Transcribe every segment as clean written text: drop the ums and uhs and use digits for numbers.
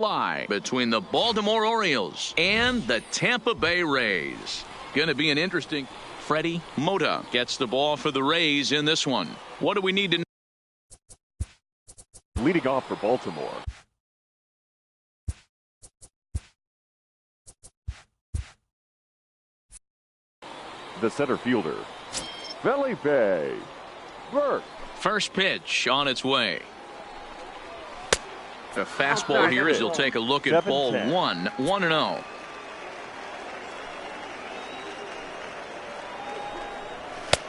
Lie between the Baltimore Orioles and the Tampa Bay Rays. Going to be an interesting. Freddie Mota gets the ball for the Rays in this one. What do we need to know? Leading off for Baltimore. The center fielder, Felipe Burke. First pitch on its way. The fastball here as he'll take a look at ball 1, 1-0.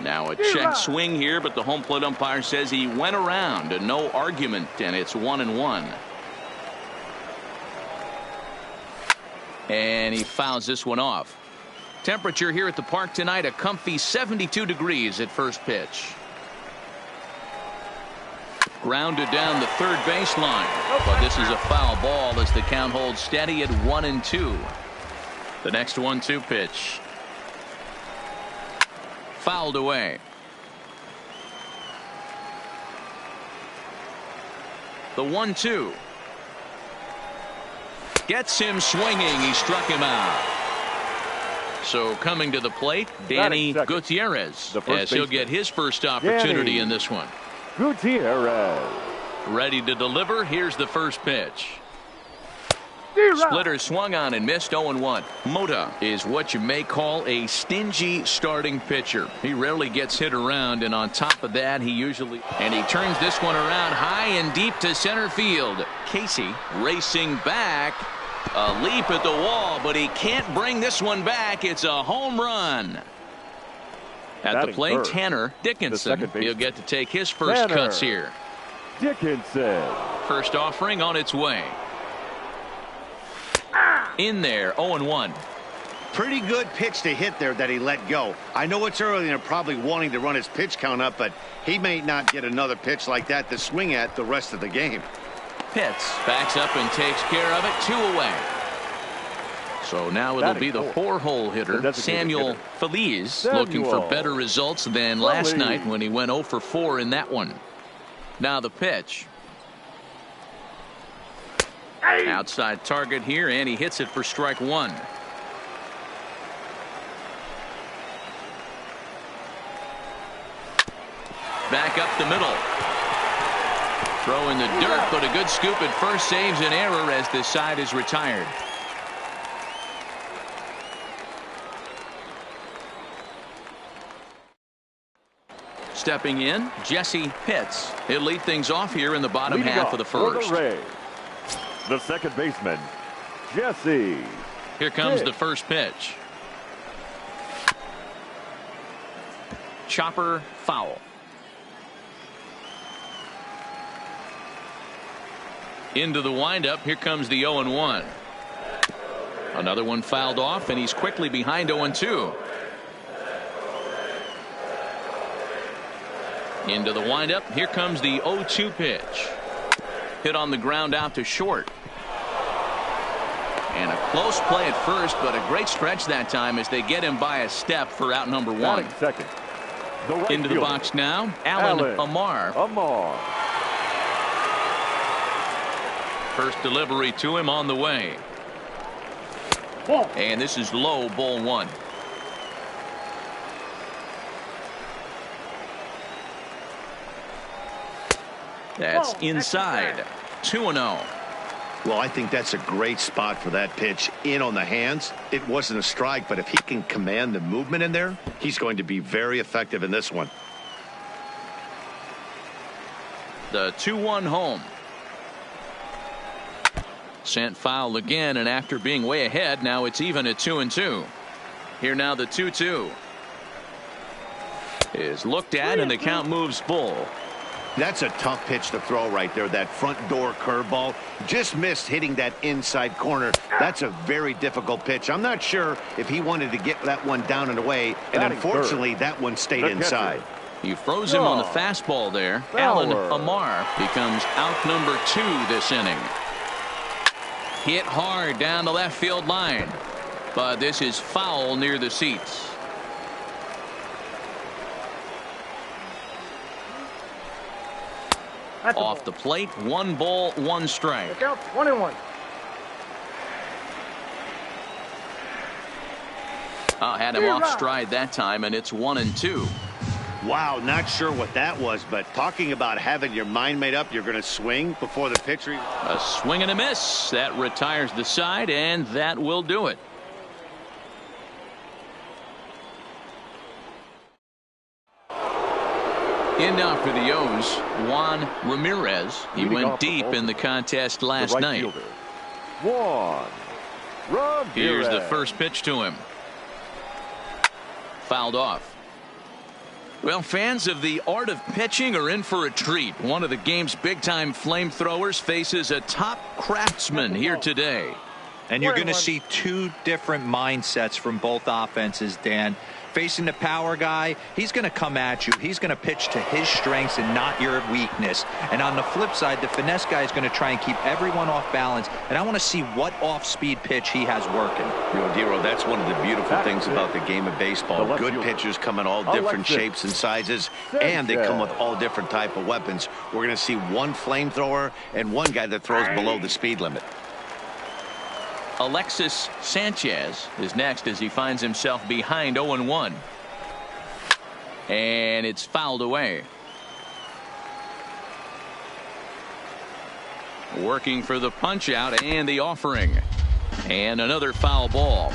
Now a check swing here, but the home plate umpire says he went around, and no argument, and it's 1-1. And he fouls this one off. Temperature here at the park tonight, a comfy 72 degrees at first pitch. Grounded down the third baseline, but this is a foul ball as the count holds steady at 1-2. The next 1-2 pitch. Fouled away. The 1-2. Gets him swinging. He struck him out. So coming to the plate, Danny Gutierrez, as he'll get his first opportunity in this one. Gutierrez. Ready to deliver. Here's the first pitch. Splitter swung on and missed. 0-1. Mota is what you may call a stingy starting pitcher. He rarely gets hit around, and on top of that, he turns this one around high and deep to center field. Casey racing back. A leap at the wall, but he can't bring this one back. It's a home run. At the plate, Tanner Dickinson. He'll get to take his first cuts here. Dickinson. First offering on its way. In there, 0-1. Pretty good pitch to hit there that he let go. I know it's early and they're probably wanting to run his pitch count up, but he may not get another pitch like that to swing at the rest of the game. Pitts backs up and takes care of it. 2 away. So now it'll be the 4-hole hitter, Samuel Feliz, looking for better results than last night when he went 0 for 4 in that one. Now the pitch. Outside target here, and he hits it for strike 1. Back up the middle. Throw in the dirt, but a good scoop at first saves an error as this side is retired. Stepping in, Jesse Pitts. He'll lead things off here in the bottom half of the first. The second baseman, Jesse. Here comes the first pitch. Chopper foul. Into the windup. Here comes the 0-1. Another one fouled off, and he's quickly behind 0-2. Into the windup. Here comes the 0-2 pitch. Hit on the ground out to short. And a close play at first, but a great stretch that time as they get him by a step for out number 1. Second. Into the box now, Alan Amar. First delivery to him on the way. And this is low, ball 1. That's inside. 2-0. Well, I think that's a great spot for that pitch in on the hands. It wasn't a strike, but if he can command the movement in there, he's going to be very effective in this one. The 2-1 home. Sent foul again, and after being way ahead, now it's even at 2-2. Here now the 2-2 is looked at, and the count moves full. That's a tough pitch to throw right there. That front door curveball just missed hitting that inside corner. That's a very difficult pitch. I'm not sure if he wanted to get that one down and away, and unfortunately that one stayed inside. You froze him on the fastball there. Alan Amar becomes out number 2 this inning. Hit hard down the left field line, but this is foul near the seats. Off the plate, 1 ball, 1 strike. Look out, 1-1. Had him off stride that time, and it's 1-2. Wow, not sure what that was, but talking about having your mind made up, you're going to swing before the pitcher. A swing and a miss. That retires the side, and that will do it. In now for the O's, Juan Ramirez. He went deep in the contest last night. Juan Ramirez. Here's the first pitch to him. Fouled off. Well, fans of the art of pitching are in for a treat. One of the game's big-time flamethrowers faces a top craftsman here today. And you're going to see two different mindsets from both offenses, Dan. Facing the power guy, he's going to come at you. He's going to pitch to his strengths and not your weakness. And on the flip side, the finesse guy is going to try and keep everyone off balance. And I want to see what off-speed pitch he has working. Dero, that's one of the beautiful things about the game of baseball. Good pitchers come in all different shapes and sizes, and they come with all different type of weapons. We're going to see one flamethrower and one guy that throws below the speed limit. Alexis Sanchez is next as he finds himself behind 0-1. And it's fouled away. Working for the punch out and the offering. And another foul ball.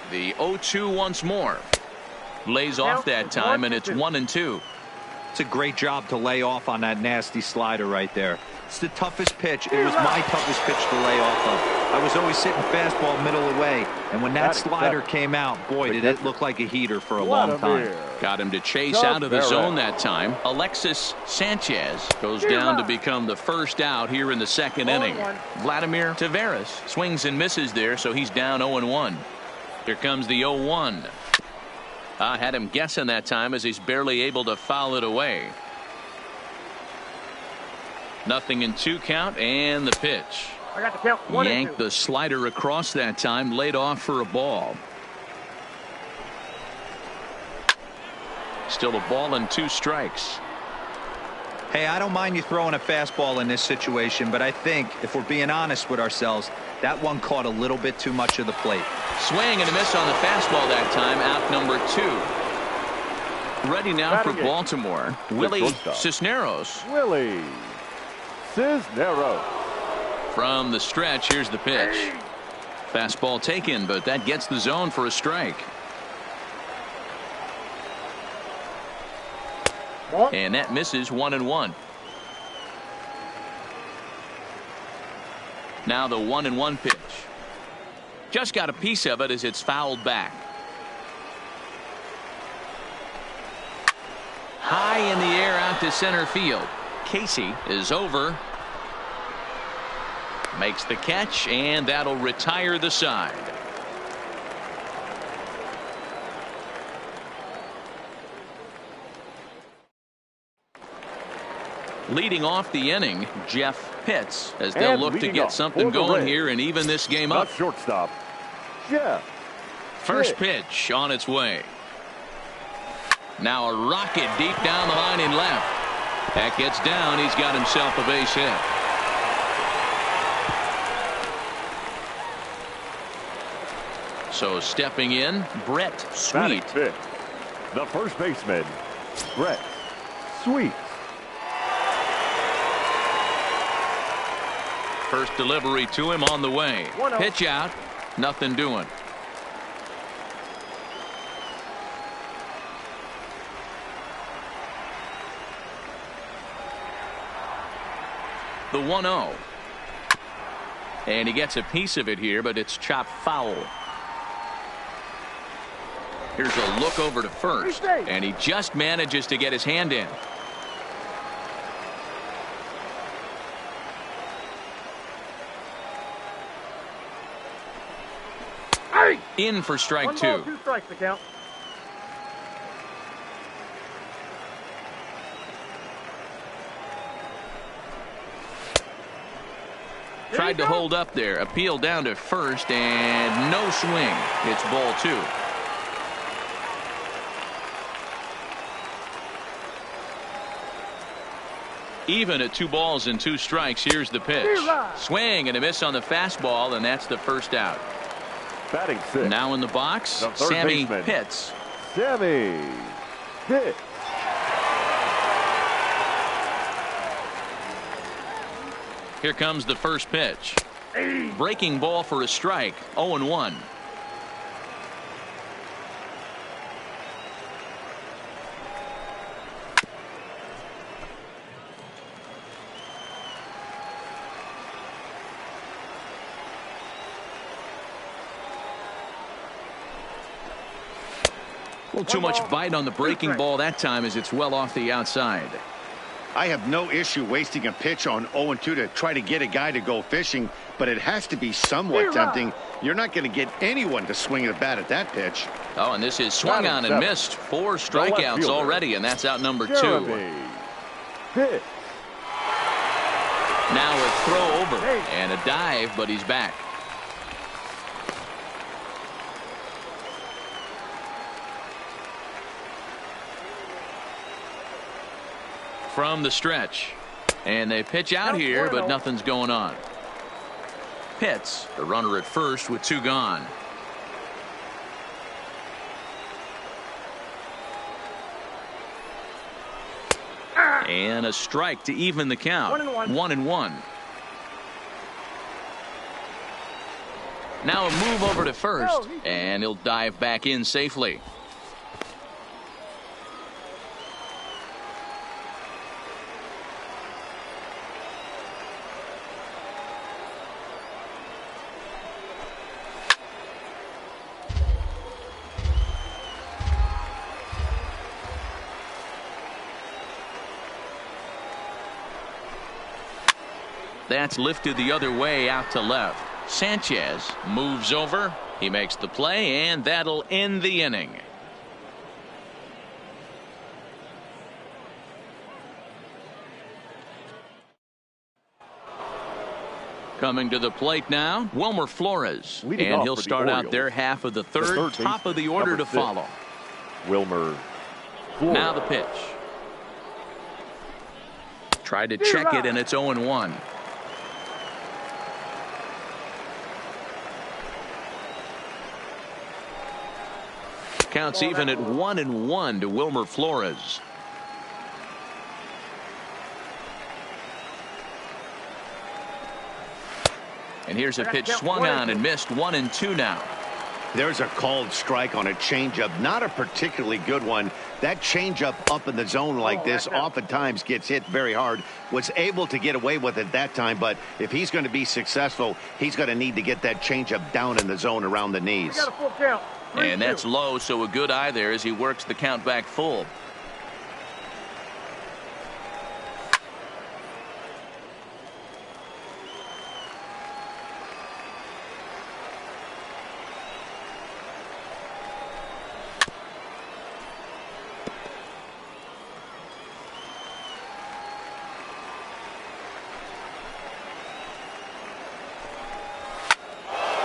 The 0-2 once more. Lays off that time, and it's 1-2. It's a great job to lay off on that nasty slider right there. It's the toughest pitch. It was my toughest pitch to lay off of. I was always sitting fastball middle away, and when that slider came out, boy, did it look like a heater for a long time. Got him to chase out of the zone that time. Alexis Sanchez goes down to become the first out here in the second inning. Vladimir Taveras swings and misses there, so he's down 0-1. Here comes the 0-1. Had him guessing that time as he's barely able to foul it away. 0-2 count, and the pitch. I got the count. Yanked the slider across that time, laid off for a ball. Still a ball and 2 strikes. Hey, I don't mind you throwing a fastball in this situation, but I think if we're being honest with ourselves, that one caught a little bit too much of the plate. Swing and a miss on the fastball that time. Out number 2. Ready now for Baltimore, Willie Cisneros. Willie Cisneros. From the stretch, here's the pitch. Fastball taken, but that gets the zone for a strike. And that misses 1-1. Now the 1-1 pitch. Just got a piece of it as it's fouled back. High in the air out to center field. Casey is over. Makes the catch, and that'll retire the side. Leading off the inning, Jeff Pitts, as they'll look to get something going here and even this game up. Shortstop, Jeff. First pitch on its way. Now a rocket deep down the line in left. That gets down. He's got himself a base hit. So stepping in, Brett Sweet. The first baseman, Brett Sweet. First delivery to him on the way. Pitch out. Nothing doing. The 1-0. And he gets a piece of it here, but it's chopped foul. Here's a look over to first, and he just manages to get his hand in. In for strike 2. 2 strikes to count. Tried to hold up there. Appeal down to first, and no swing. It's ball 2. Even at 2 balls and 2 strikes. Here's the pitch. Swing and a miss on the fastball, and that's the first out. Batting six. Now in the box, The third Sammy baseman. Pitts. Sammy Pitts. Here comes the first pitch. Breaking ball for a strike. 0-1. A little too much bite on the breaking ball that time as it's well off the outside. I have no issue wasting a pitch on 0-2 to try to get a guy to go fishing, but it has to be somewhat tempting. You're not going to get anyone to swing a bat at that pitch. Oh, and this is swung on and missed. 4 strikeouts already, and that's out number 2. Jeremy Pitts. Now a throw over and a dive, but he's back. From the stretch, and they pitch out here, but nothing's going on. Pitts, the runner at first with 2 gone. And a strike to even the count. 1-1. Now a move over to first, and he'll dive back in safely. That's lifted the other way out to left. Sanchez moves over. He makes the play, and that'll end the inning. Coming to the plate now, Wilmer Flores. Leading and off he'll for the start out Orioles, their half of the third top of the order to follow. Wilmer Flores. Now the pitch. Tried to check it, and it's 0-1. Counts even at 1-1 to Wilmer Flores. And here's a pitch swung on and missed. 1-2 now. There's a called strike on a changeup, not a particularly good one. That changeup up in the zone like this oftentimes gets hit very hard. Was able to get away with it that time, but if he's going to be successful, he's going to need to get that changeup down in the zone around the knees. And that's low, so a good eye there as he works the count back full.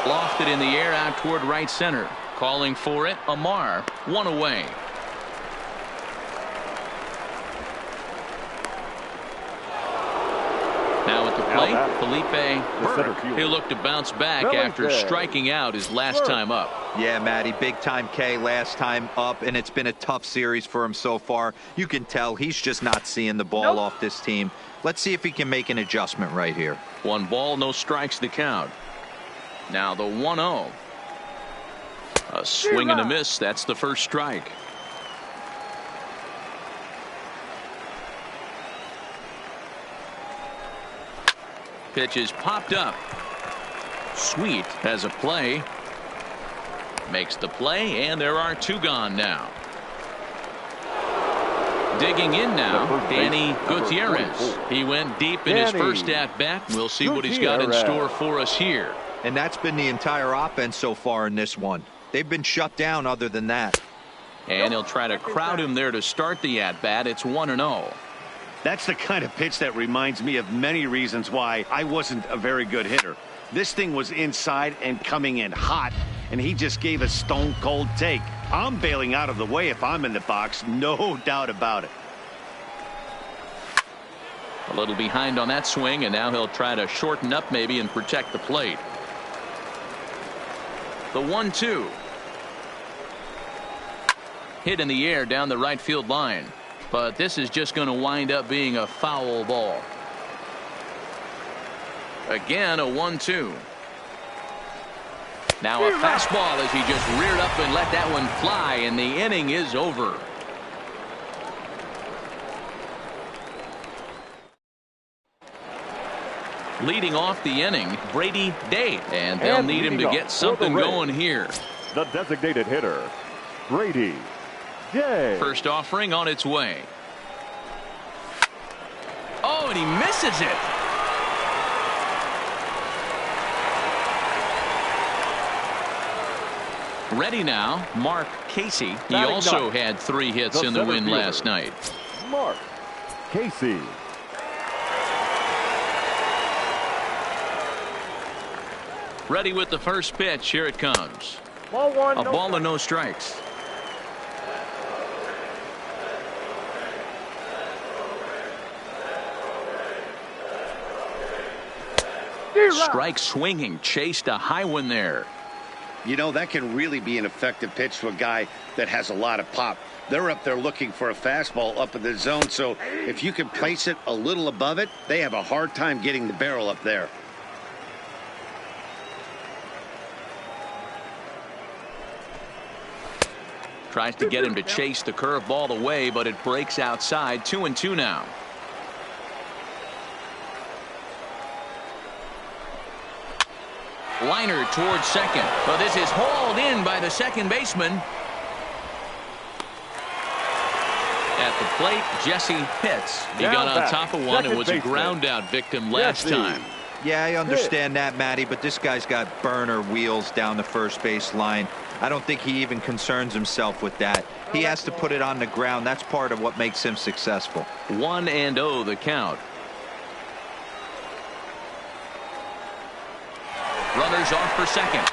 Lofted in the air out toward right center. Calling for it, Amar. 1 away. Now at the plate, Felipe Burke. He'll look to bounce back after striking out his last time up. Yeah, Matty, big time K last time up, and it's been a tough series for him so far. You can tell he's just not seeing the ball off this team. Let's see if he can make an adjustment right here. 1 ball, no strikes to count. Now the 1-0. A swing and a miss. That's the first strike. Pitch is popped up. Sweet has a play. Makes the play, and there are 2 gone now. Digging in now, Danny Gutierrez. He went deep in his first at-bat. We'll see what he's got in store for us here. And that's been the entire offense so far in this one. They've been shut down other than that. And he'll try to crowd him there to start the at-bat. It's 1-0. That's the kind of pitch that reminds me of many reasons why I wasn't a very good hitter. This thing was inside and coming in hot, and he just gave a stone-cold take. I'm bailing out of the way if I'm in the box, no doubt about it. A little behind on that swing, and now he'll try to shorten up maybe and protect the plate. The 1-2. Hit in the air down the right field line. But this is just going to wind up being a foul ball. Again, a 1-2. Now a fastball as he just reared up and let that one fly, and the inning is over. Leading off the inning, Brady Day, and they'll need him to get something going here. The designated hitter, Brady Day. First offering on its way. Oh, and he misses it. Ready now, Mark Casey. He also had 3 hits in the win last night. Mark Casey. Ready with the first pitch. Here it comes. Ball one, a ball and no strikes. Strike swinging, chased a high one there. You know, that can really be an effective pitch to a guy that has a lot of pop. They're up there looking for a fastball up in the zone, so if you can place it a little above it, they have a hard time getting the barrel up there. Tries to get him to chase the curveball away, but it breaks outside. 2-2 now. Liner towards second. But this is hauled in by the second baseman. At the plate, Jesse Pitts. He got on top of one and was a ground out victim last time. Yeah, I understand that, Matty, but this guy's got burner wheels down the first base line. I don't think he even concerns himself with that. He has to put it on the ground. That's part of what makes him successful. 1-0 the count. Runners off for second.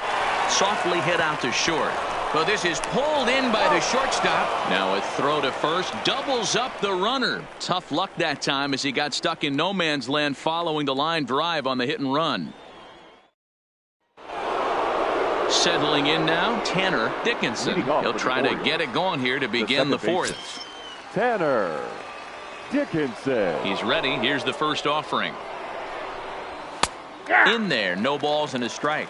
Softly hit out to short. But this is pulled in by the shortstop. Now a throw to first doubles up the runner. Tough luck that time as he got stuck in no man's land following the line drive on the hit and run. Settling in now, Tanner Dickinson. He'll try to get it going here to begin the fourth. Tanner Dickinson. He's ready. Here's the first offering. In there, no balls and a strike.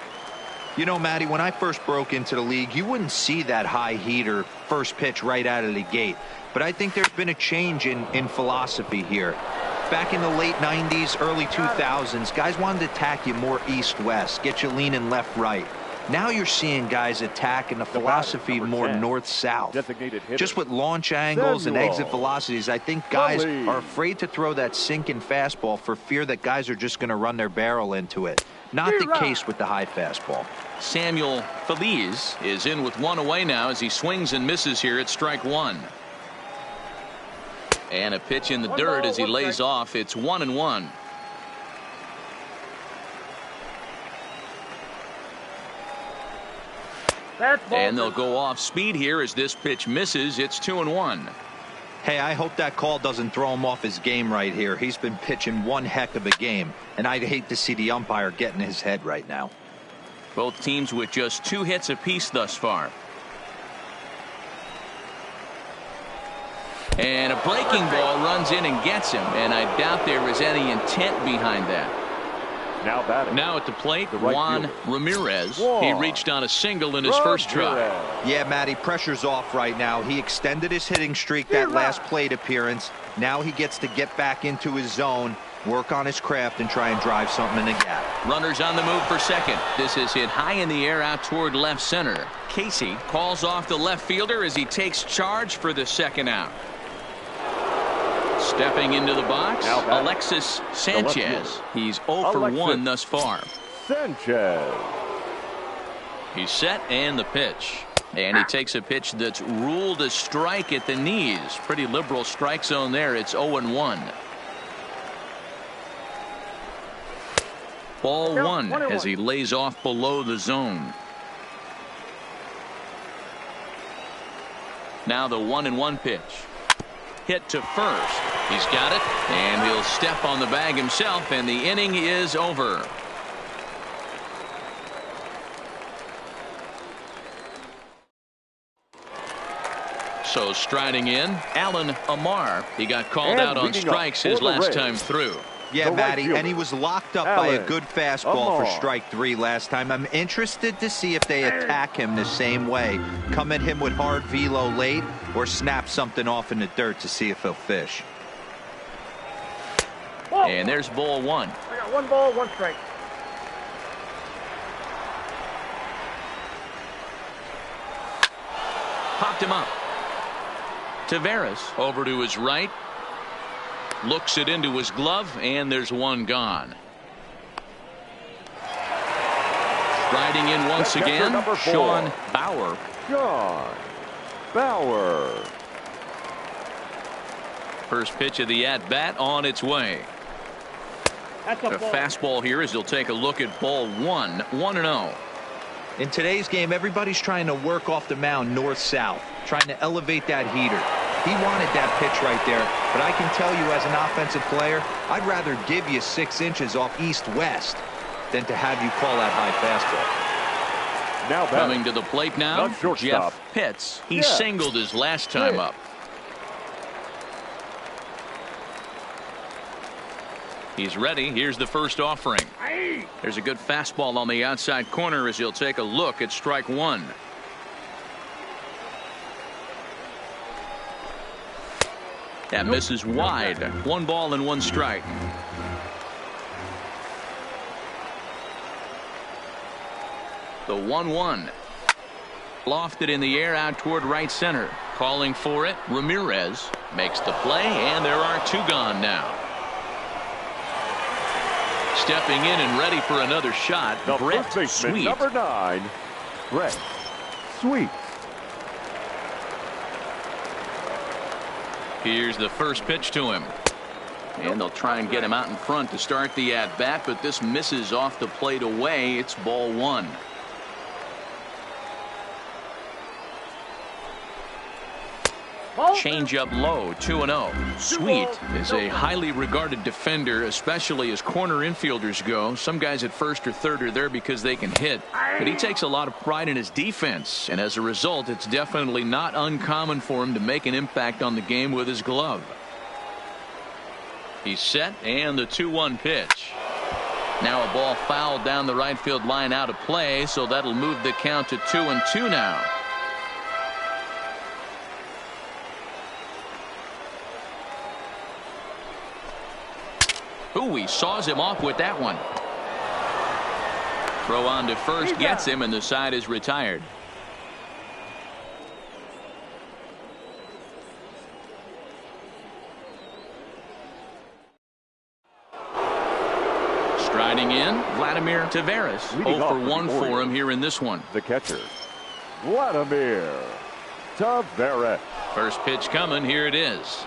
You know, Matty, when I first broke into the league, you wouldn't see that high heater first pitch right out of the gate. But I think there's been a change in philosophy here. Back in the late 90s, early 2000s, guys wanted to attack you more east-west, get you leaning left-right. Now you're seeing guys attack in the philosophy more north-south. Just with launch angles and exit velocities, I think guys are afraid to throw that sinking fastball for fear that guys are just going to run their barrel into it. Not the case with the high fastball. Samuel Feliz is in with one away now as he swings and misses here at strike one. And a pitch in the dirt as he lays off. It's 1-1. And they'll go off speed here as this pitch misses. It's 2-1. Hey, I hope that call doesn't throw him off his game right here. He's been pitching one heck of a game, and I'd hate to see the umpire get in his head right now. Both teams with just 2 hits apiece thus far. And a breaking ball runs in and gets him, and I doubt there was any intent behind that. Now batting. Now at the plate, Juan Ramirez. He reached on a single in his first try. Yeah, Matty, pressure's off right now. He extended his hitting streak that last plate appearance. Now he gets to get back into his zone, work on his craft, and try and drive something in the gap. Runners on the move for second. This is hit high in the air out toward left center. Casey calls off the left fielder as he takes charge for the second out. Stepping into the box, Alexis Sanchez. He's 0 for 1 thus far. Sanchez. He's set and the pitch. And he takes a pitch that's ruled a strike at the knees. Pretty liberal strike zone there. It's 0-1. Ball one as he lays off below the zone. Now the 1-1 pitch. Hit to first. He's got it, and he'll step on the bag himself, and the inning is over. So striding in, Alan Amar. He got called And out on leading strikes up his for the last Rays, time through. Yeah, the Matty, right and he was locked up by a good fastball for strike 3 last time. I'm interested to see if they attack him the same way. Come at him with hard velo late or snap something off in the dirt to see if he'll fish. And there's ball 1. I got 1 ball, 1 strike. Popped him up. Taveras over to his right. Looks it into his glove, and there's 1 gone. Striding in once again, Sean Bauer. Sean Bauer. First pitch of the at-bat on its way. That's A fastball here as he'll take a look at ball 1, 1-0. In today's game, everybody's trying to work off the mound north-south, trying to elevate that heater. He wanted that pitch right there, but I can tell you as an offensive player, I'd rather give you 6 inches off east-west than to have you call that high fastball. Now coming to the plate now, Jeff Pitts. He singled his last time up. He's ready. Here's the first offering. There's a good fastball on the outside corner as he'll take a look at strike 1. That misses wide. 1 ball and 1 strike. The 1-1. Lofted in the air out toward right center. Calling for it. Ramirez makes the play, and there are 2 gone now. Stepping in and ready for another shot, the Brett first baseman, Sweet. number 9, Brett Sweet. Here's the first pitch to him. And they'll try and get him out in front to start the at-bat, but this misses off the plate away. It's ball 1. Change up low, 2-0. Sweet is a highly regarded defender, especially as corner infielders go. Some guys at first or third are there because they can hit, but he takes a lot of pride in his defense, and as a result, it's definitely not uncommon for him to make an impact on the game with his glove. He's set, and the 2-1 pitch. Now a ball fouled down the right field line out of play, so that'll move the count to 2-2 now. Ooh, he saws him off with that one. Throw on to first gets him, and the side is retired. Striding in, Vladimir Taveras. 0 for 1 for him here in this one. The catcher, Vladimir Taveras. First pitch coming. Here it is.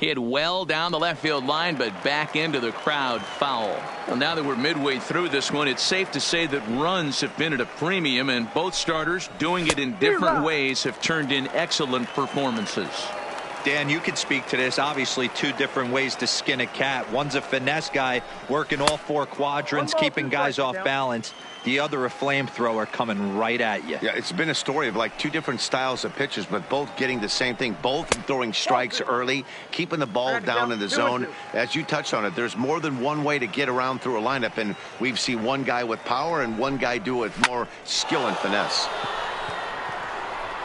Hit well down the left field line, but back into the crowd, foul. Well, now that we're midway through this one, it's safe to say that runs have been at a premium, and both starters, doing it in different ways, have turned in excellent performances. Dan, you could speak to this. Obviously, 2 different ways to skin a cat. One's a finesse guy working all 4 quadrants, keeping guys off balance. The other a flamethrower coming right at you. Yeah, it's been a story of like 2 different styles of pitches, but both getting the same thing. Both throwing strikes early, keeping the ball down in the zone. As you touched on it, there's more than one way to get around through a lineup, and we've seen one guy with power and one guy do it with more skill and finesse.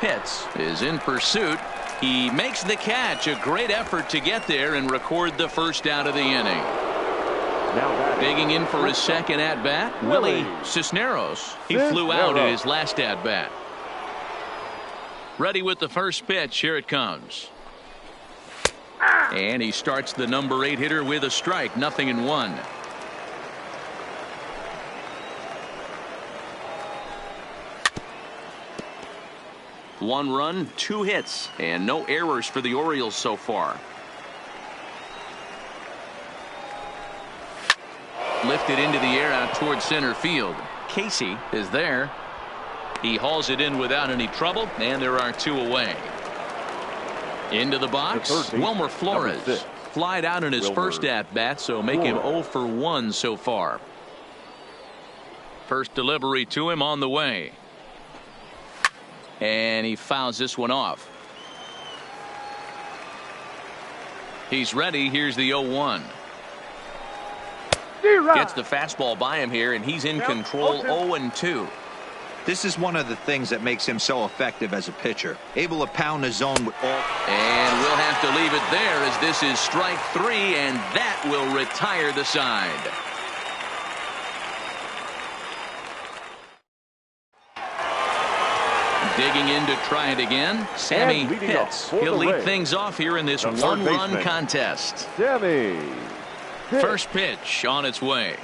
Pitts is in pursuit. He makes the catch. A great effort to get there and record the first out of the inning. Now digging in for his second at bat, Willie Cisneros. He flew out in his last at bat. Ready with the first pitch. Here it comes. And he starts the number 8 hitter with a strike. 0-1. One run, 2 hits, and no errors for the Orioles so far. Lifted into the air out towards center field. Casey is there. He hauls it in without any trouble, and there are 2 away. Into the box, Wilmer Flores. Flied out in his first at-bat, so make him 0 for 1 so far. First delivery to him on the way. And he fouls this one off. He's ready. Here's the 0-1. Gets the fastball by him here, and he's in control. 0-2. This is one of the things that makes him so effective as a pitcher. Able to pound the zone with all. And we'll have to leave it there as this is strike 3, and that will retire the side. Digging in to try it again. Sammy hits. He'll lead things off here in this one-run contest. Sammy. First pitch on its way.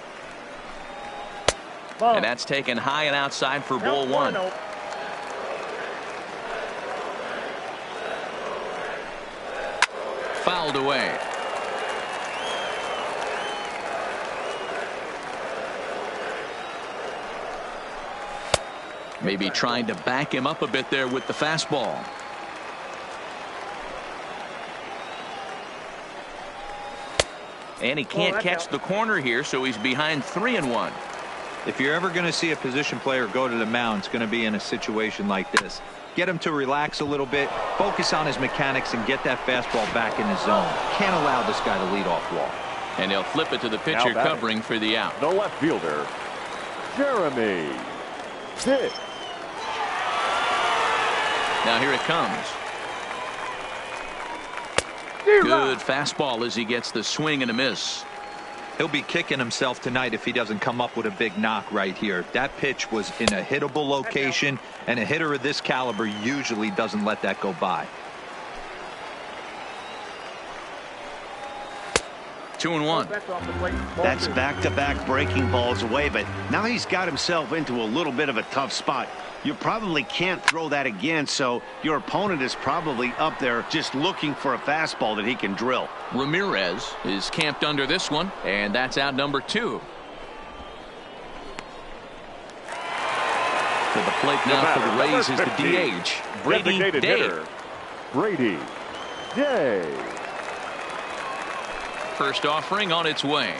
And that's taken high and outside for ball 1. Fouled away. Maybe trying to back him up a bit there with the fastball. And he can't catch the corner here, so he's behind 3-1. If you're ever going to see a position player go to the mound, it's going to be in a situation like this. Get him to relax a little bit, focus on his mechanics, and get that fastball back in his zone. Can't allow this guy to lead off walk. And he'll flip it to the pitcher covering for the out. The left fielder, Jeremy. Hit. Now here it comes. Good fastball as he gets the swing and a miss. He'll be kicking himself tonight if he doesn't come up with a big knock right here. That pitch was in a hittable location, and a hitter of this caliber usually doesn't let that go by. 2-1. That's back-to-back breaking balls away, but now he's got himself into a little bit of a tough spot. You probably can't throw that again, so your opponent is probably up there just looking for a fastball that he can drill. Ramirez is camped under this one, and that's out number 2. To the plate now for the Rays is the DH, Brady Day. Brady Day. First offering on its way.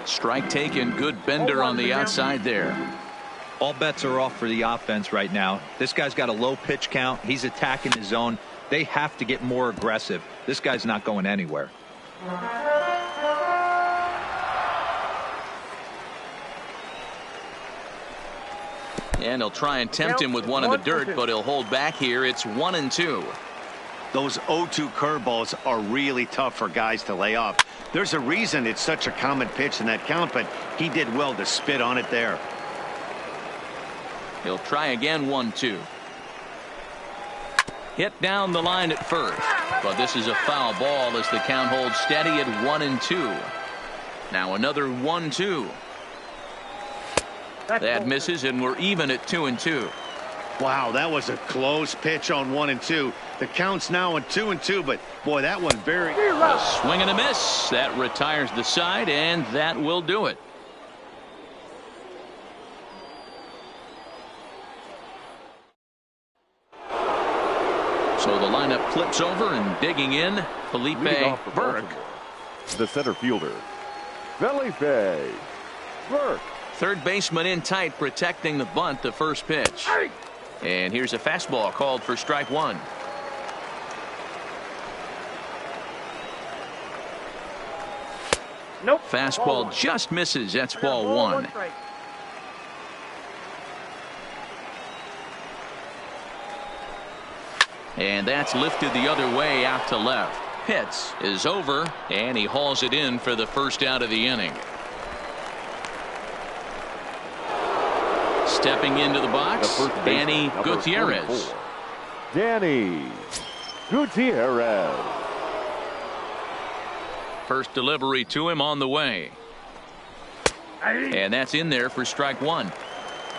Strike taken. Good bender on the outside there. All bets are off for the offense right now. This guy's got a low pitch count. He's attacking his zone. They have to get more aggressive. This guy's not going anywhere. And he'll try and tempt him with one in the dirt, but he'll hold back here. It's 1-2. Those 0-2 curveballs are really tough for guys to lay off. There's a reason it's such a common pitch in that count, but he did well to spit on it there. He'll try again. 1-2. Hit down the line at first, but this is a foul ball as the count holds steady at 1-2. Now another 1-2. That misses, and we're even at 2-2. Wow, that was a close pitch on 1-2. The count's now at 2-2, but boy, that one very. A swing and a miss. That retires the side, and that will do it. So the lineup flips over, and digging in, Felipe Burke. The center fielder, Felipe Burke. Third baseman in tight, protecting the bunt, the first pitch. And here's a fastball called for strike 1. Nope. Fastball just misses. That's ball 1. And that's lifted the other way out to left. Pitts is over, and he hauls it in for the first out of the inning. Stepping into the box, Danny Gutierrez. Danny Gutierrez. First delivery to him on the way. And that's in there for strike 1.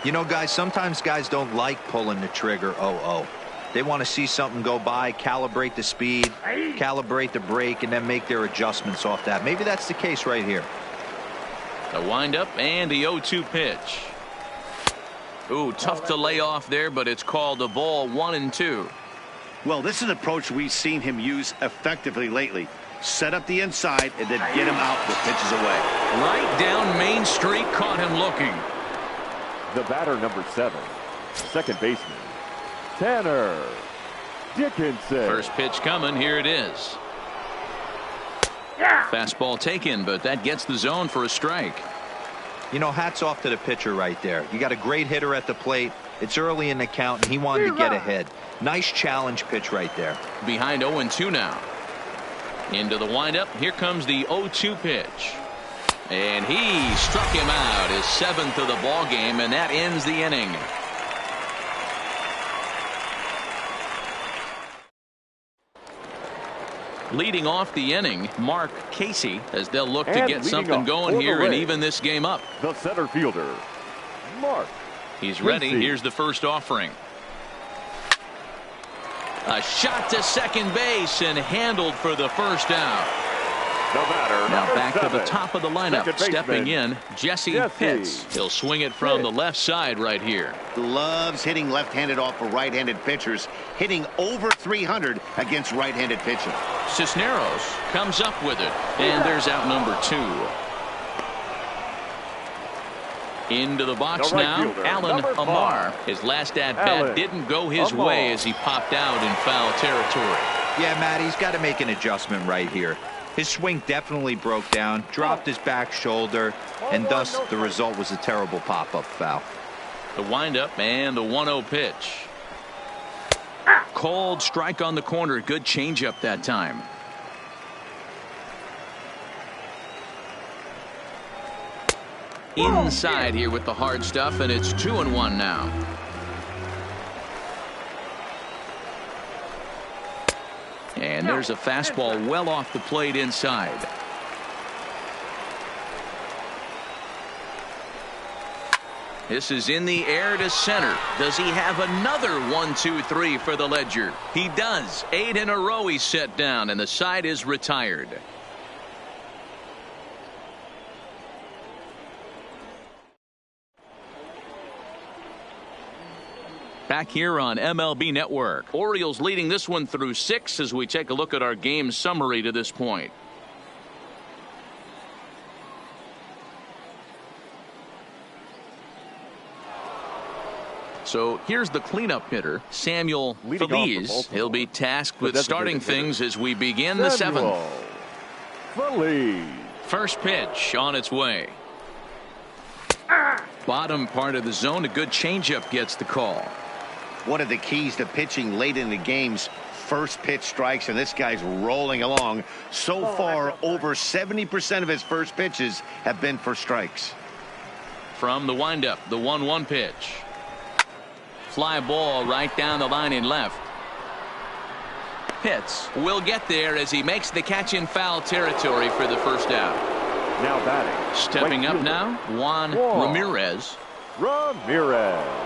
You know, guys, sometimes guys don't like pulling the trigger 0-0. They want to see something go by, calibrate the speed, calibrate the brake, and then make their adjustments off that. Maybe that's the case right here. A windup and the 0-2 pitch. Ooh, tough to lay off there, but it's called a ball 1-2. Well, this is an approach we've seen him use effectively lately. Set up the inside and then get him out with pitches away. Right down Main Street, caught him looking. The batter, number 7, Second baseman, Tanner Dickinson. First pitch coming. Here it is. Fastball taken, but that gets the zone for a strike. You know, hats off to the pitcher right there. You got a great hitter at the plate. It's early in the count, and he wanted to get ahead. Nice challenge pitch right there. Behind 0-2 now. Into the windup. Here comes the 0-2 pitch. And he struck him out, his 7th of the ball game, and that ends the inning. Leading off the inning, Mark Casey, as they'll look to get something going here and even this game up. The center fielder, Mark. He's ready. Casey. Here's the first offering. A shot to second base and handled for the first out. The batter, Now number back to 7. the top of the lineup. Second Stepping baseman, in, Jesse Jesse Pitts. He'll swing it from the left side right here. Loves hitting left-handed off of right-handed pitchers, hitting over 300 against right-handed pitching. Cisneros comes up with it, and there's out number 2. Into the box The right now, fielder, Alan number 5. Amar. His last at-bat Alan didn't go his Amar. way as he popped out in foul territory. Yeah, Matt, he's got to make an adjustment right here. His swing definitely broke down, dropped his back shoulder, and thus the result was a terrible pop-up foul. The windup and the 1-0 pitch. Cold strike on the corner. Good changeup that time. Inside here with the hard stuff, and it's 2-1 now. And there's a fastball well off the plate inside. This is in the air to center. Does he have another 1-2-3 for the Ledger? He does. 8 in a row he's set down, and the side is retired. Back here on MLB Network. Orioles leading this one through 6 as we take a look at our game summary to this point. So here's the cleanup hitter, Samuel Leading Feliz. off for He'll be tasked with designated starting hitter, things as we begin the 7th. Samuel Feliz. First pitch on its way. Bottom part of the zone. A good changeup gets the call. One of the keys to pitching late in the game's first pitch strikes, and this guy's rolling along. So far, over 70% of his first pitches have been for strikes. From the windup, the 1-1 pitch. Fly ball right down the line in left. Pitts will get there as he makes the catch in foul territory for the first out. Now batting. Stepping right up fielder, now, Juan Ramirez. Ramirez.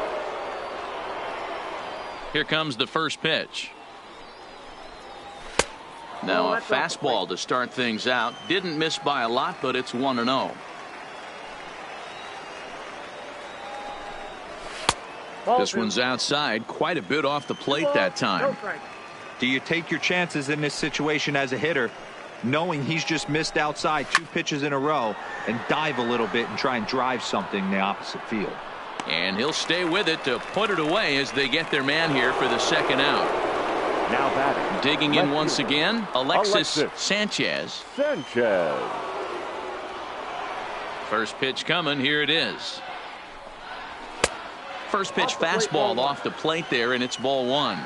Here comes the first pitch. Now a fastball to start things out. Didn't miss by a lot, but it's 1-0. This one's outside, quite a bit off the plate that time. Do you take your chances in this situation as a hitter, knowing he's just missed outside 2 pitches in a row, and dive a little bit and try and drive something in the opposite field? And he'll stay with it to put it away as they get their man here for the second out. Now batting. Digging in left once fielder, again, Alexis Alexis Sanchez. Sanchez. First pitch coming. Here it is. First pitch fastball off the plate there, and it's ball 1.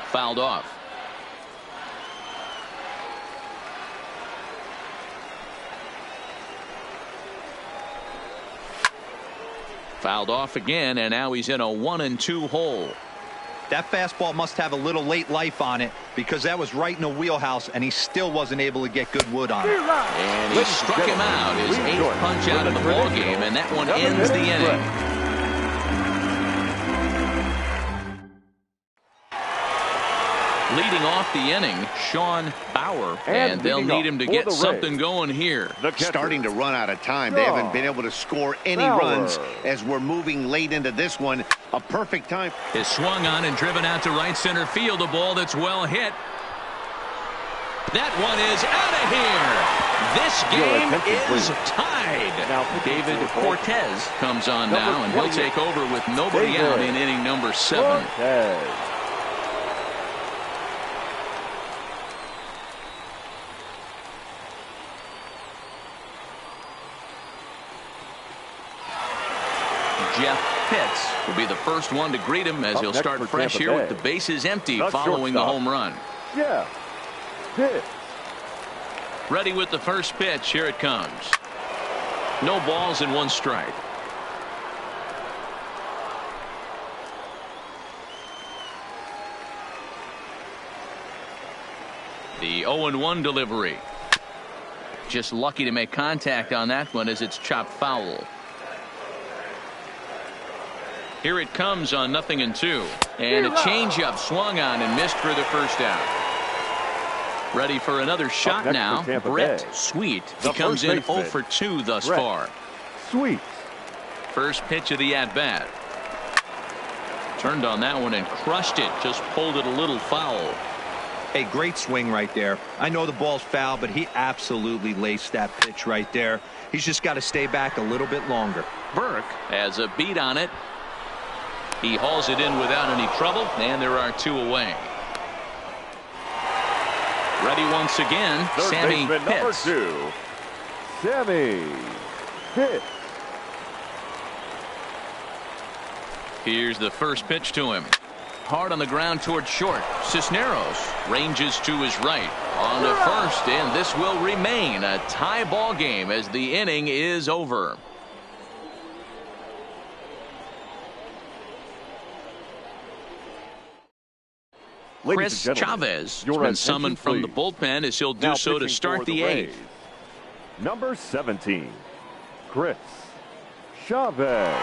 Fouled off. Fouled off again, and now he's in a 1-2 hole. That fastball must have a little late life on it, because that was right in the wheelhouse, and he still wasn't able to get good wood on it. And he struck him out, his 8th punch out of the ball game, and that one ends the inning. Leading off the inning, Sean Bauer, and they'll need him to get something going here. Starting to run out of time. They haven't been able to score any runs as we're moving late into this one. A perfect time. Is swung on and driven out to right center field. A ball that's well hit. That one is out of here. This game is tied. David Cortez comes on now, and he'll take over with nobody out in inning number 7. Jeff Pitts will be the first one to greet him as he'll start fresh here with the bases empty following the home run. Yeah. Pitts. Ready with the first pitch. Here it comes. No balls and 1 strike. The 0-1 delivery. Just lucky to make contact on that one as it's chopped foul. Here it comes on 0-2. And a changeup swung on and missed for the first out. Ready for another shot now. Brett Sweet. He comes in 0 for 2 thus far. Sweet. First pitch of the at-bat. Turned on that one and crushed it. Just pulled it a little foul. A great swing right there. I know the ball's foul, but he absolutely laced that pitch right there. He's just got to stay back a little bit longer. Burke has a beat on it. He hauls it in without any trouble, and there are 2 away. Ready once again, Sammy Pitts. Number 2, Sammy Pitts. Here's the first pitch to him. Hard on the ground toward short. Cisneros ranges to his right. On to first, and this will remain a tie ball game as the inning is over. Chris Chavez has been summoned from the bullpen as he'll do so to start the 8th. Number 17, Chris Chavez.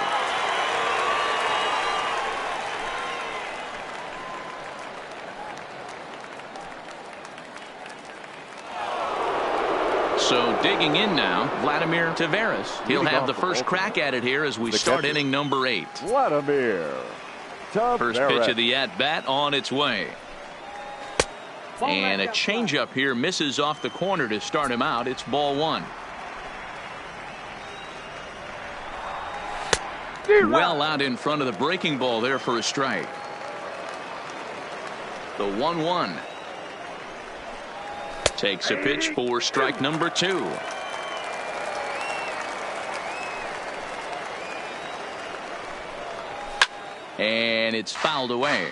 So digging in now, Vladimir Tavares. He'll have the first crack at it here as we start inning number 8. Vladimir Tavares. First pitch of the at-bat on its way. And a changeup here misses off the corner to start him out. It's ball 1. Well out in front of the breaking ball there for a strike. The 1-1. Takes a pitch for strike number 2. And it's fouled away.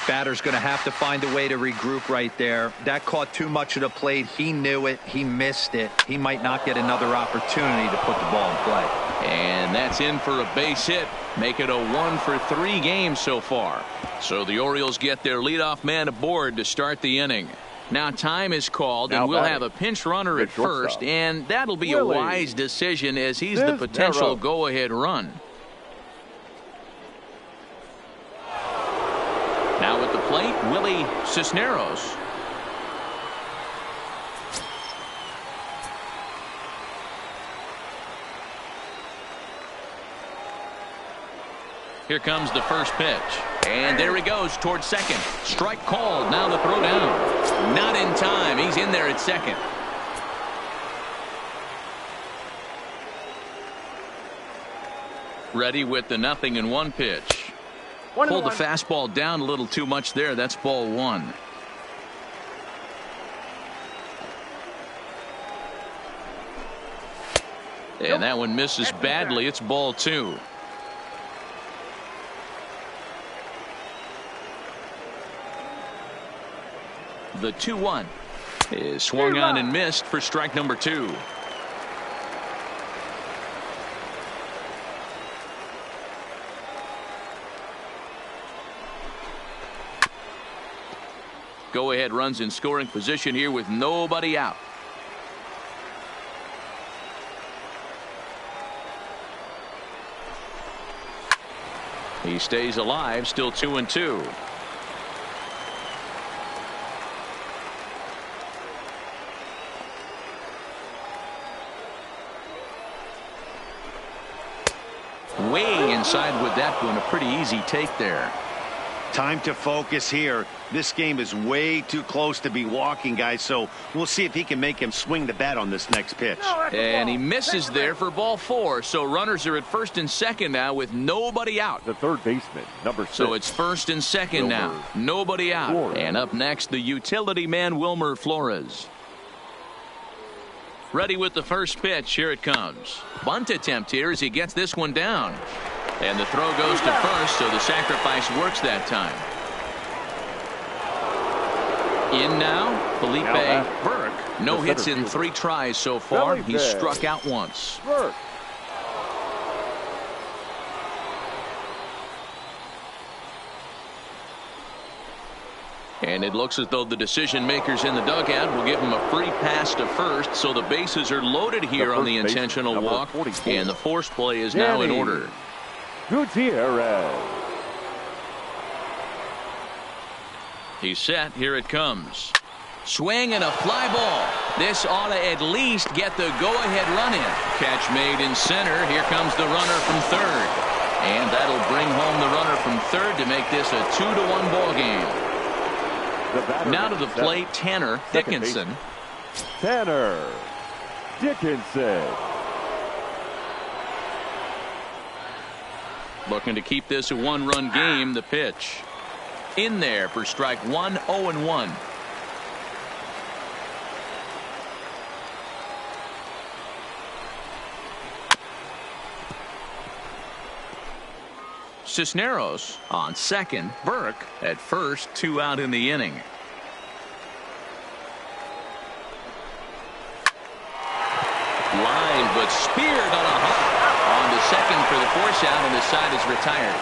Batter's going to have to find a way to regroup right there. That caught too much of the plate. He knew it. He missed it. He might not get another opportunity to put the ball in play. And that's in for a base hit. Make it a 1 for 3 games so far. So the Orioles get their leadoff man aboard to start the inning. Now time is called, and we'll have a pinch runner at first, and that'll be a wise decision as he's the potential go-ahead run. Now at the plate, Willie Cisneros. Here comes the first pitch. And there he goes towards second. Strike called. Now the throw down. Not in time. He's in there at second. Ready with the 0-1 pitch. Pulled the fastball down a little too much there. That's ball 1. And that one misses badly. It's ball 2. The 2-1 is swung on and missed for strike number 2. Go ahead runs in scoring position here with nobody out. He stays alive, still 2-2. Way inside with that one, a pretty easy take there. Time to focus here. This game is way too close to be walking, guys, so we'll see if he can make him swing the bat on this next pitch. And he misses there for ball 4. So runners are at first and second now with nobody out. The third baseman, number 6. So it's first and second now. Nobody out. Flores. And up next, the utility man, Wilmer Flores. Ready with the first pitch. Here it comes. Bunt attempt here as he gets this one down. And the throw goes to first, so the sacrifice works that time. In now, Felipe Burke. No hits in 3 tries so far. He's struck out once. Burke. And it looks as though the decision makers in the dugout will give him a free pass to first, so the bases are loaded here on the intentional walk, and the force play is now in order. Gutierrez. He's set. Here it comes. Swing and a fly ball. This ought to at least get the go-ahead run in. Catch made in center. Here comes the runner from third. And that'll bring home the runner from third to make this a 2-1 ball game. Now to the plate, Tanner Dickinson. Tanner Dickinson. Looking to keep this a 1-run game. The pitch. In there for strike 1, 0-1. Cisneros on second. Burke at first. 2 out in the inning. Line but speared on a hop. On to second for the force out, and the side is retired.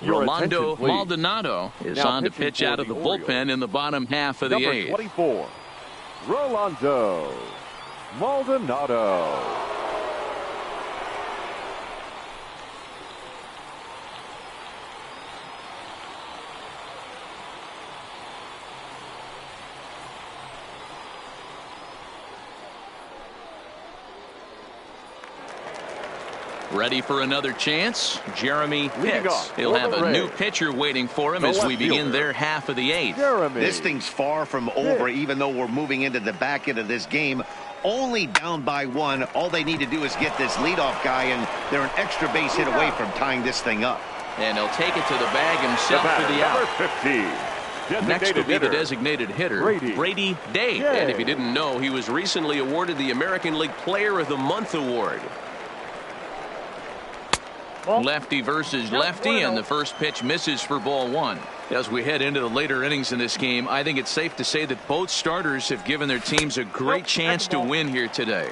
Rolando Maldonado is on to pitch out of the bullpen in the bottom half of the 8th. 24, Rolando Maldonado. Ready for another chance. Jeremy Pitts. He'll have a new pitcher waiting for him as we begin their half of the 8th. This thing's far from over, even though we're moving into the back end of this game. Only down by 1. All they need to do is get this leadoff guy, and they're an extra base hit away from tying this thing up. And he'll take it to the bag himself for the out. Number 15. Next will be the designated hitter, Brady Day. And if you didn't know, he was recently awarded the American League Player of the Month award. Lefty versus lefty, and the first pitch misses for ball 1. As we head into the later innings in this game, I think it's safe to say that both starters have given their teams a great chance to win here today.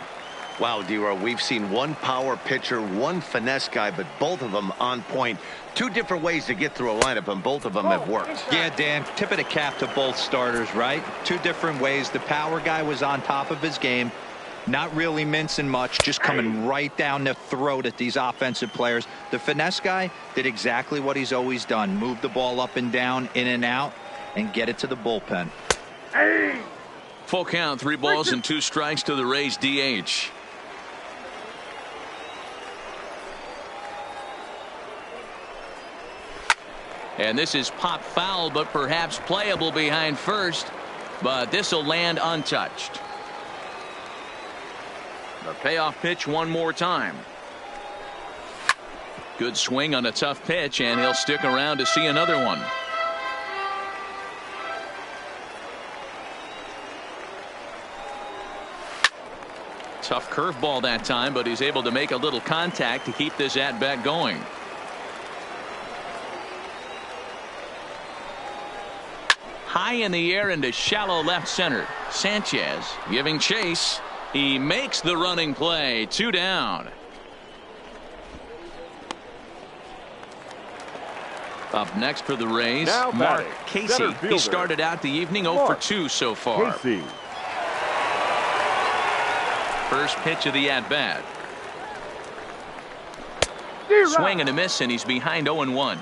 Wow, D-Row, we've seen one power pitcher, one finesse guy, but both of them on point. 2 different ways to get through a lineup, and both of them have worked. Yeah, Dan, tip of the cap to both starters, right? 2 different ways. The power guy was on top of his game. Not really mincing much, just coming right down the throat at these offensive players. The finesse guy did exactly what he's always done. Move the ball up and down, in and out, and get it to the bullpen. Full count, 3 balls and 2 strikes to the Rays DH. And this is pop foul, but perhaps playable behind first. But this will land untouched. The payoff pitch one more time. Good swing on a tough pitch, and he'll stick around to see another one. Tough curveball that time, but he's able to make a little contact to keep this at-bat going. High in the air into shallow left center. Sanchez giving chase. He makes the running play. 2 down. Up next for the Rays, Mark Casey. He started out the evening 0 for 2 so far. Casey. First pitch of the at-bat. Swing and a miss, and he's behind 0-1.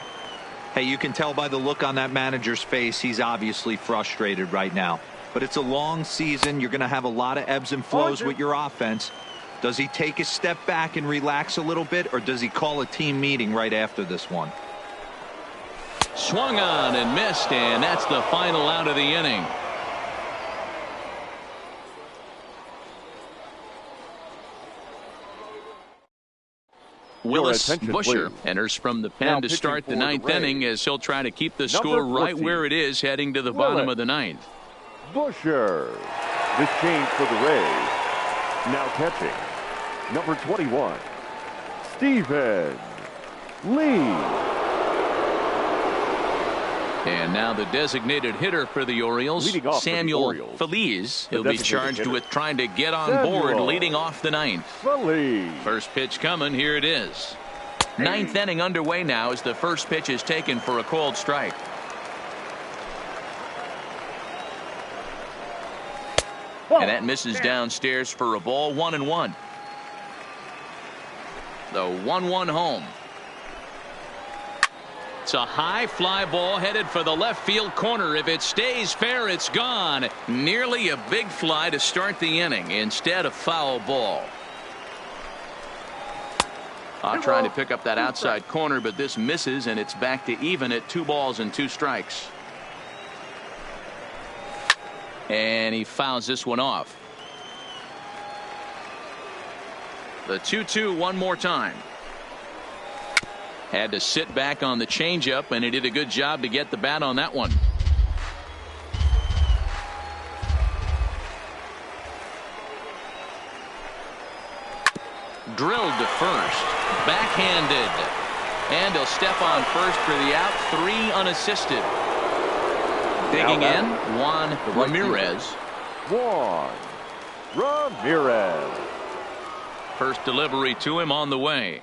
Hey, you can tell by the look on that manager's face, he's obviously frustrated right now. But it's a long season. You're going to have a lot of ebbs and flows with your offense. Does he take a step back and relax a little bit, or does he call a team meeting right after this one? Swung on and missed, and that's the final out of the inning. Willis Busher enters from the pen to start the ninth inning, as he'll try to keep the score right where it is heading to the bottom of the ninth. Busher. This change for the Rays. Now catching, number 21, Stephen Lee. And now the designated hitter for the Orioles, Samuel Feliz. He'll be charged with trying to get on board leading off the ninth. First pitch coming. Here it is. Ninth inning underway now as the first pitch is taken for a called strike. And that misses downstairs for a ball. 1-1. The 1-1 home. It's a high fly ball headed for the left field corner. If it stays fair, it's gone. Nearly a big fly to start the inning. Instead, a foul ball. Trying to pick up that outside corner, but this misses, and it's back to even at 2 balls and 2 strikes. And he fouls this one off. The 2-2 one more time. Had to sit back on the changeup, and he did a good job to get the bat on that one. Drilled to first. Backhanded. And he'll step on first for the out. 3 unassisted. Digging in, Juan Ramirez. Juan Ramirez. First delivery to him on the way.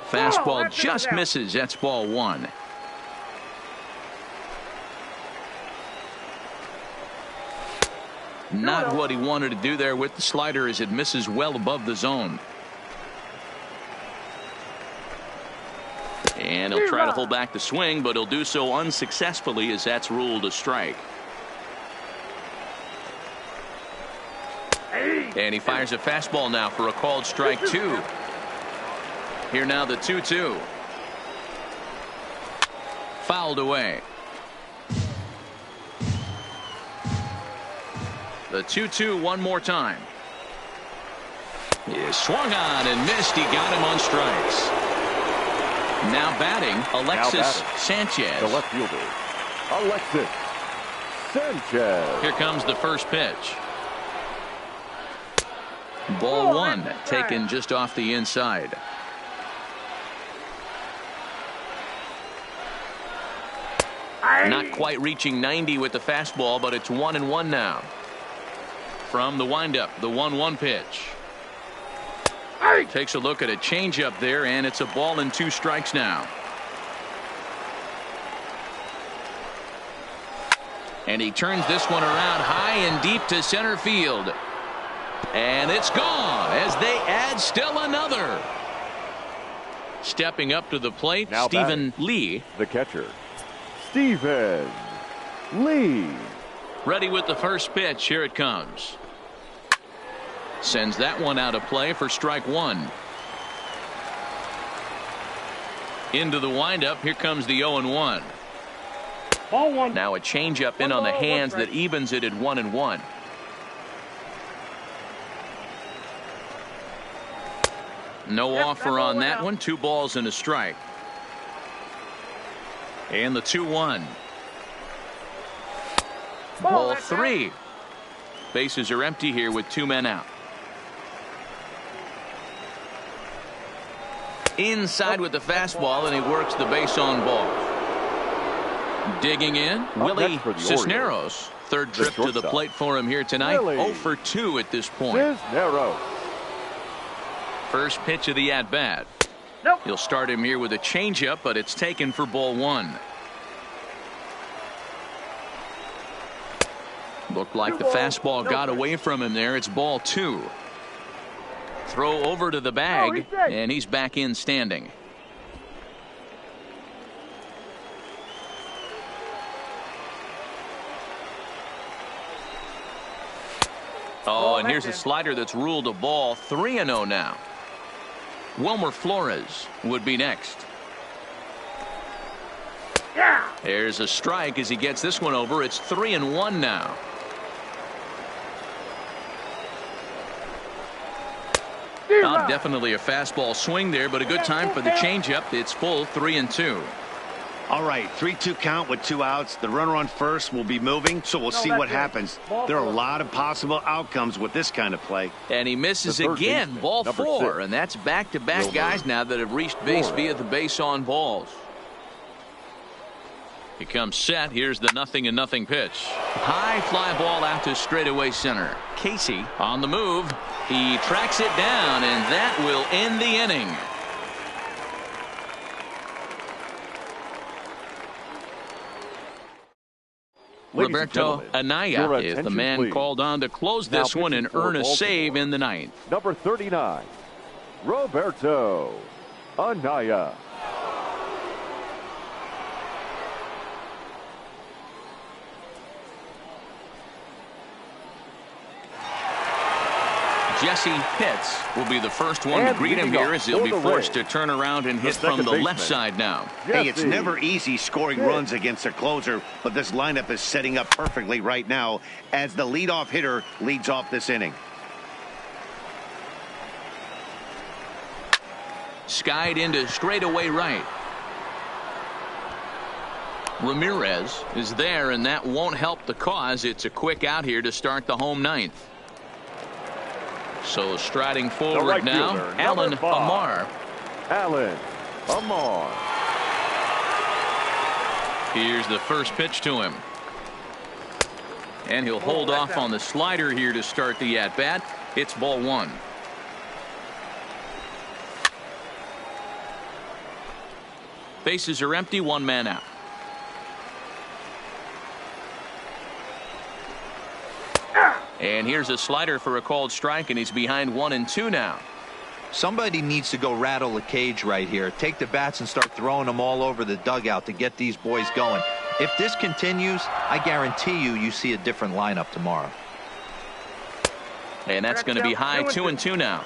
Fastball just misses. That's ball 1. Not what he wanted to do there with the slider, as it misses well above the zone. And he'll try to hold back the swing, but he'll do so unsuccessfully, as that's ruled a strike. And he fires a fastball now for a called strike 2. Here now the 2-2. Fouled away. The 2-2 one more time. He swung on and missed. He got him on strikes. Now batting, Alexis Sanchez. The left fielder, Alexis Sanchez. Here comes the first pitch. Ball 1, taken just off the inside. Not quite reaching 90 with the fastball, but it's 1-1 now. From the windup, the 1-1 pitch. Takes a look at a changeup there, and it's a ball and 2 strikes now. And he turns this one around high and deep to center field. And it's gone as they add still another. Stepping up to the plate, now Stephen Lee. The catcher, Stephen Lee. Ready with the first pitch. Here it comes. Sends that one out of play for strike 1. Into the windup. Here comes the 0-1. Ball 1. Now a changeup in on the hands that evens it at 1-1. No offer on that one. 2 balls and a strike. And the 2-1. Ball 3. Bases are empty here with 2 men out. Inside with the fastball, and he works the base on ball. Digging in, Willie Cisneros. Third trip to the plate for him here tonight. 0 for 2 at this point. Cisneros. First pitch of the at-bat. He'll start him here with a changeup, but it's taken for ball 1. Looked like the fastball got away from him there. It's ball 2. Throw over to the bag, and he's back in standing. Oh, and here's a slider that's ruled a ball. 3-0 now. Wilmer Flores would be next. There's a strike as he gets this one over. It's 3-1 now. Definitely a fastball swing there, but a good time for the changeup. It's full 3-2. All right, 3-2 count with 2 outs. The runner on first will be moving, so we'll see what happens. There are a lot of possible outcomes with this kind of play. And he misses again. Ball 4, and that's back-to-back guys now that have reached base via the base on balls. He comes set. Here's the 0-0 pitch. High fly ball out to straightaway center. Casey on the move. He tracks it down, and that will end the inning. Roberto Anaya is the man called on to close this one and earn a save in the ninth. Number 39, Roberto Anaya. Jesse Pitts will be the first one to greet him here as he'll be forced to turn around and hit from the left side now. Hey, it's never easy scoring runs against a closer, but this lineup is setting up perfectly right now as the leadoff hitter leads off this inning. Skied into straightaway right. Ramirez is there, and that won't help the cause. It's a quick out here to start the home ninth. So striding forward now, Alan Amar. Alan Amar. Here's the first pitch to him. And he'll hold off on the slider here to start the at-bat. It's ball 1. Bases are empty, 1 man out. And here's a slider for a called strike, and he's behind 1-2 now. Somebody needs to go rattle the cage right here. Take the bats and start throwing them all over the dugout to get these boys going. If this continues, I guarantee you see a different lineup tomorrow. And that's going to be high, 2-2 now.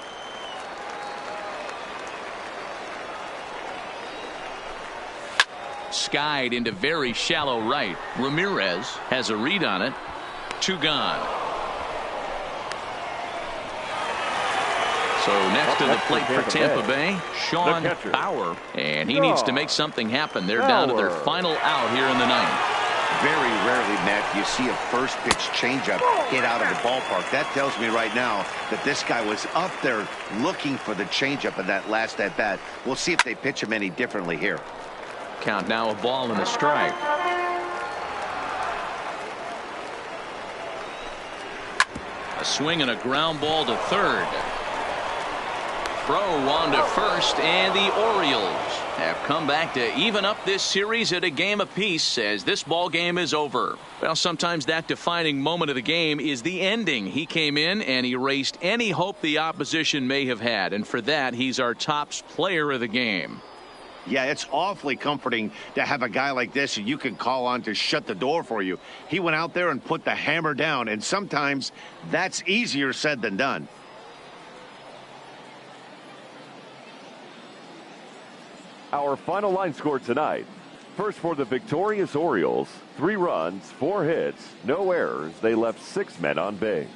Skied into very shallow right. Ramirez has a read on it. 2 gone. So next to the plate for Tampa Bay, Sean Bauer. And he needs to make something happen. They're down to their final out here in the ninth. Very rarely, Matt, do you see a first pitch changeup hit out of the ballpark. That tells me right now that this guy was up there looking for the changeup in that last at bat. We'll see if they pitch him any differently here. Count now, a ball and a strike. A swing and a ground ball to third. Throw on to first, and the Orioles have come back to even up this series at a game apiece as this ball game is over. Well, sometimes that defining moment of the game is the ending. He came in and erased any hope the opposition may have had, and for that he's our top player of the game. Yeah, it's awfully comforting to have a guy like this you can call on to shut the door for you. He went out there and put the hammer down, and sometimes that's easier said than done. Our final line score tonight. First for the victorious Orioles, 3 runs, 4 hits, no errors. They left 6 men on base.